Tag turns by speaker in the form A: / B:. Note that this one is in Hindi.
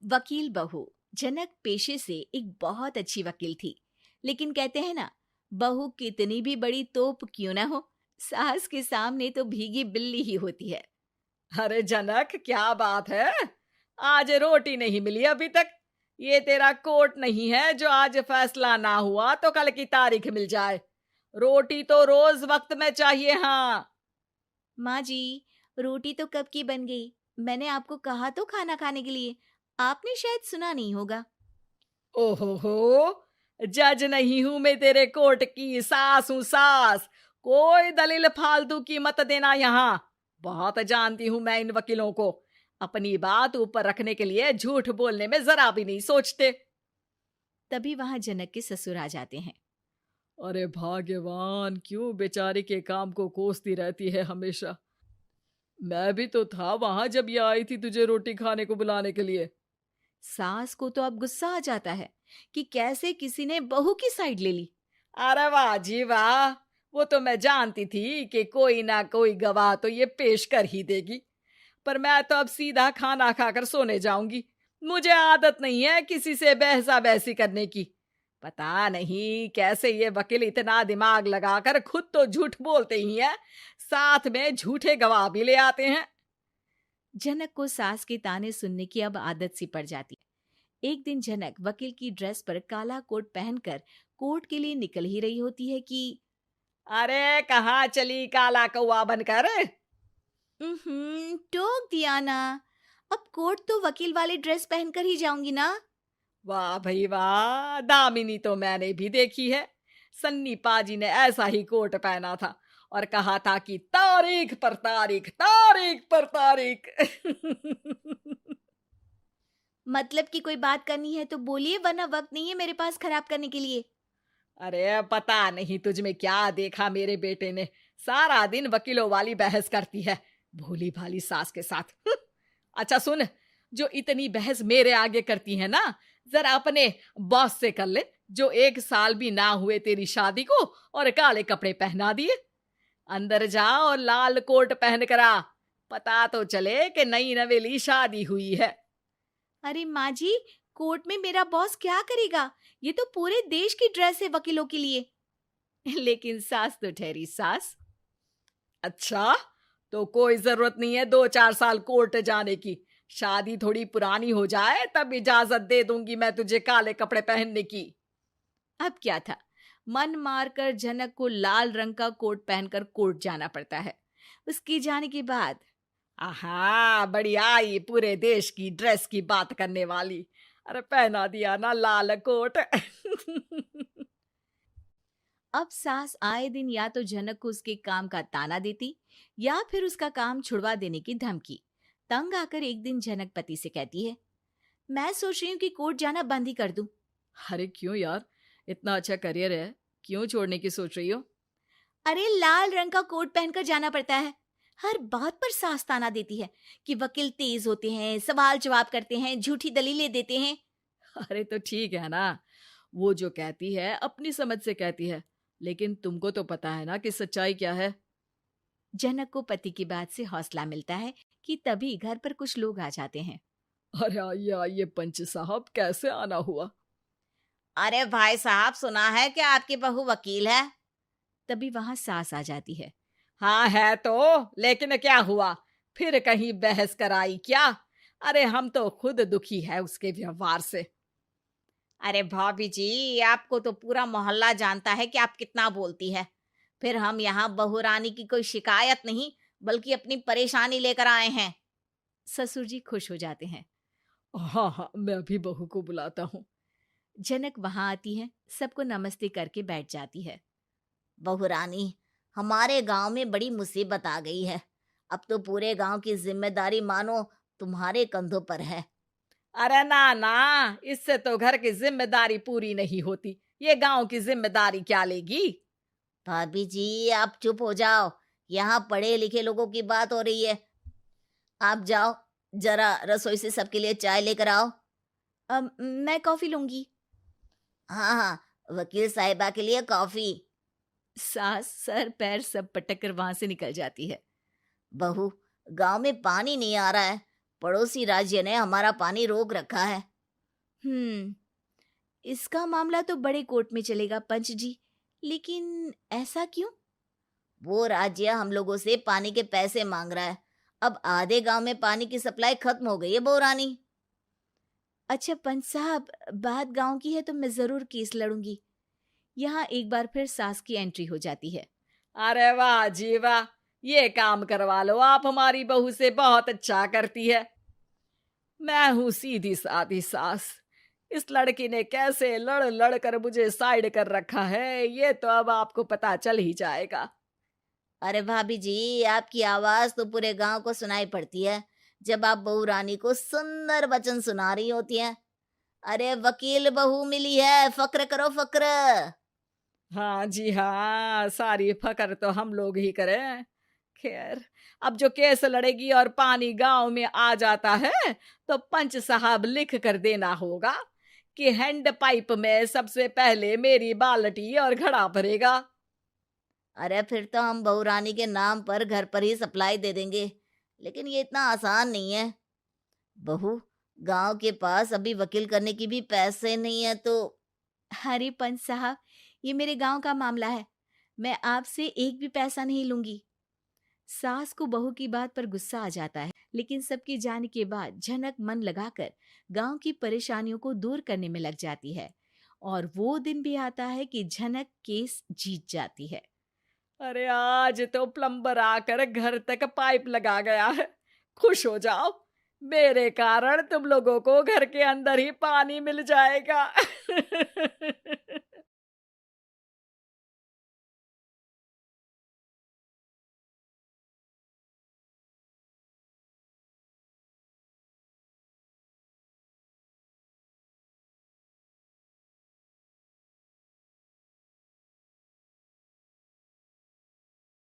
A: वकील बहू। जनक पेशे से एक बहुत अच्छी वकील थी, लेकिन कहते हैं ना, बहू कितनी भी बड़ी तोप क्यों ना हो, सास के सामने तो भीगी बिल्ली ही होती है।
B: अरे जनक, क्या बात है? आज रोटी नहीं मिली अभी तक। ये तेरा कोर्ट नहीं है जो आज फैसला ना हुआ तो कल की तारीख मिल जाए। रोटी तो रोज वक्त में चाहिए। हाँ।
A: माँ जी, रोटी तो कब की बन गई। मैंने आपको कहा तो खाना खाने के लिए, आपने शायद सुना नहीं होगा।
B: ओहो हो, जज नहीं हूं मैं तेरे कोर्ट की, सास हूं सास। कोई दलील फालतू की मत देना यहाँ। बहुत जानती हूं मैं इन वकीलों को। अपनी बात ऊपर रखने के लिए झूठ बोलने में जरा भी नहीं सोचते।
A: तभी वहां जनक के ससुर आ जाते हैं।
B: अरे भाग्यवान, क्यों बेचारे के काम को कोसती रहती है हमेशा। मैं भी तो था वहां जब ये आई थी तुझे रोटी खाने को बुलाने के लिए।
A: सास को तो अब गुस्सा आ जाता है कि कैसे किसी ने बहू की साइड ले ली।
B: अरे वाह जी वाह, वो तो मैं जानती थी कि कोई ना कोई गवाह तो ये पेश कर ही देगी। पर मैं तो अब सीधा खाना खाकर सोने जाऊंगी। मुझे आदत नहीं है किसी से बहसा बहसी करने की। पता नहीं कैसे ये वकील इतना दिमाग लगाकर खुद तो झूठ बोलते ही हैं, साथ में झूठे गवाह भी ले आते हैं।
A: जनक को सास के ताने सुनने की अब आदत सी पड़ जाती है। एक दिन जनक वकील की ड्रेस पर काला कोट पहनकर कोर्ट के लिए निकल ही रही होती है कि
B: अरे कहाँ चली काला कौवा बनकर?
A: टोक दिया ना। अब कोर्ट तो वकील वाली ड्रेस पहनकर ही जाऊंगी ना।
B: वाह भाई वाह, दामिनी तो मैंने भी देखी है। सन्नी पाजी ने ऐसा ही कोट पहना था और कहा था कि तारीख पर तारीख, तारीख पर तारीख।
A: मतलब कि कोई बात करनी है तो बोलिए, वरना वक्त नहीं है मेरे पास खराब करने के लिए।
B: अरे पता नहीं तुझ में क्या देखा मेरे बेटे ने, सारा दिन वकीलों वाली बहस करती है, भोली भाली सास के साथ। अच्छा सुन, जो इतनी बहस मेरे आगे करती है ना, जरा अपने बॉस से कर ले, जो 1 साल भी ना हुए तेरी शादी को और काले कपड़े पहना दिए। अंदर जा और लाल कोट पहन कर आ, पता तो चले कि नई नवेली शादी हुई है।
A: अरे माँ जी, कोर्ट में मेरा बॉस क्या करेगा? ये तो पूरे देश की ड्रेस है वकीलों के लिए। लेकिन सास तो ठहरी सास।
B: अच्छा, तो कोई जरूरत नहीं है 2-4 साल कोर्ट जाने की। शादी थोड़ी पुरानी हो जाए तब इजाजत दे दूंगी मैं तुझे काले कपड़े पहनने की।
A: अब क्या था, मन मारकर जनक को लाल रंग का कोट पहनकर कोर्ट जाना पड़ता है। उसके जाने के बाद
B: आहा, बढ़िया, ये पूरे देश की ड्रेस की बात करने वाली। अरे पहना दिया ना लाल कोट।
A: अब सास आए दिन या तो जनक को उसके काम का ताना देती, या फिर उसका काम छुड़वा देने की धमकी। तंग आकर एक दिन जनक पति से कहती है, मैं सोच रही हूँ कि कोर्ट जाना बंद ही कर दूं।
B: अरे क्यों यार, इतना अच्छा करियर है, क्यों छोड़ने की सोच रही हो?
A: अरे लाल रंग का कोट पहनकर जाना पड़ता है। हर बात पर सास ताना देती है कि वकील तेज होते हैं, सवाल जवाब करते हैं, झूठी दलीलें देते हैं।
B: अरे तो ठीक है ना, वो जो कहती है अपनी समझ से कहती है, लेकिन तुमको तो पता है ना कि सच्चाई क्या है।
A: जनक को पति की बात से हौसला मिलता है कि तभी घर पर कुछ लोग आ जाते हैं।
B: अरे आइए पंच साहब, कैसे आना हुआ?
A: अरे भाई साहब, सुना है कि आपकी बहू वकील है। तभी वहां सास आ जाती है।
B: हाँ है तो, लेकिन क्या हुआ? फिर कहीं बहस कराई क्या? अरे हम तो खुद दुखी है उसके व्यवहार से।
A: अरे भाभी जी, आपको तो पूरा मोहल्ला जानता है कि आप कितना बोलती है। फिर हम यहाँ बहू रानी की कोई शिकायत नहीं, बल्कि अपनी परेशानी लेकर आए हैं। ससुर जी खुश हो जाते हैं।
B: हाँ हाँ, मैं भी बहू को बुलाता हूँ।
A: जनक वहां आती है, सबको नमस्ते करके बैठ जाती है। बहू रानी, हमारे गांव में बड़ी मुसीबत आ गई है। अब तो पूरे गांव की जिम्मेदारी मानो तुम्हारे कंधों पर है।
B: अरे ना ना, इससे तो घर की जिम्मेदारी पूरी नहीं होती, ये गांव की जिम्मेदारी क्या लेगी?
A: भाभी जी, आप चुप हो जाओ। यहाँ पढ़े लिखे लोगों की बात हो रही है। आप जाओ, जरा रसोई से सबके लिए चाय लेकर आओ। मैं कॉफी लूंगी। हाँ हाँ, वकील साहिबा के लिए कॉफी। सास सर पैर सब पटक कर वहां से निकल जाती है। बहू, गांव में पानी नहीं आ रहा है, पड़ोसी राज्य ने हमारा पानी रोक रखा है।
C: इसका मामला तो बड़े कोर्ट में चलेगा पंच जी, लेकिन ऐसा क्यों?
A: वो राज्य हम लोगों से पानी के पैसे मांग रहा है। अब आधे गांव में पानी की सप्लाई खत्म हो गई है बहुरानी।
C: अच्छा पंच साहब, बात गांव की है तो मैं जरूर केस लड़ूंगी। यहाँ एक बार फिर सास की एंट्री हो जाती है।
B: अरे वाह जी वाह, ये काम करवा लो, आप हमारी बहू से बहुत अच्छा करती है। मैं हूं सीधी सादी सास। इस लड़की ने कैसे लड़ लड़ कर मुझे साइड कर रखा है, ये तो अब आपको पता चल ही जाएगा।
A: अरे भाभी जी, आपकी आवाज तो पूरे गांव को सुनाई पड़ती है जब आप बहू रानी को सुंदर वचन सुना रही होती हैं। अरे वकील बहू मिली है, फक्र करो फक्र।
B: हाँ जी हाँ, सारी फकर तो हम लोग ही करें। खैर, अब जो केस लड़ेगी और पानी गांव में आ जाता है तो पंच साहब लिख कर देना होगा कि हैंड पाइप में सबसे पहले मेरी बाल्टी और घड़ा भरेगा।
A: अरे फिर तो हम बहू रानी के नाम पर घर पर ही सप्लाई दे देंगे, लेकिन ये इतना आसान नहीं है। बहू, गांव के पास अभी वकील करने की भी पैसे नहीं है तो।
C: अरे पंच साहब, ये मेरे गांव का मामला है, मैं आपसे एक भी पैसा नहीं लूंगी। सास को बहू की बात पर गुस्सा आ जाता है, लेकिन सबके जाने के बाद झनक मन लगाकर गांव की परेशानियों को दूर करने में लग जाती है। और वो दिन भी आता है कि झनक केस जीत जाती है।
B: अरे आज तो प्लम्बर आकर घर तक पाइप लगा गया है। खुश हो जाओ, मेरे कारण तुम लोगों को घर के अंदर ही पानी मिल जाएगा।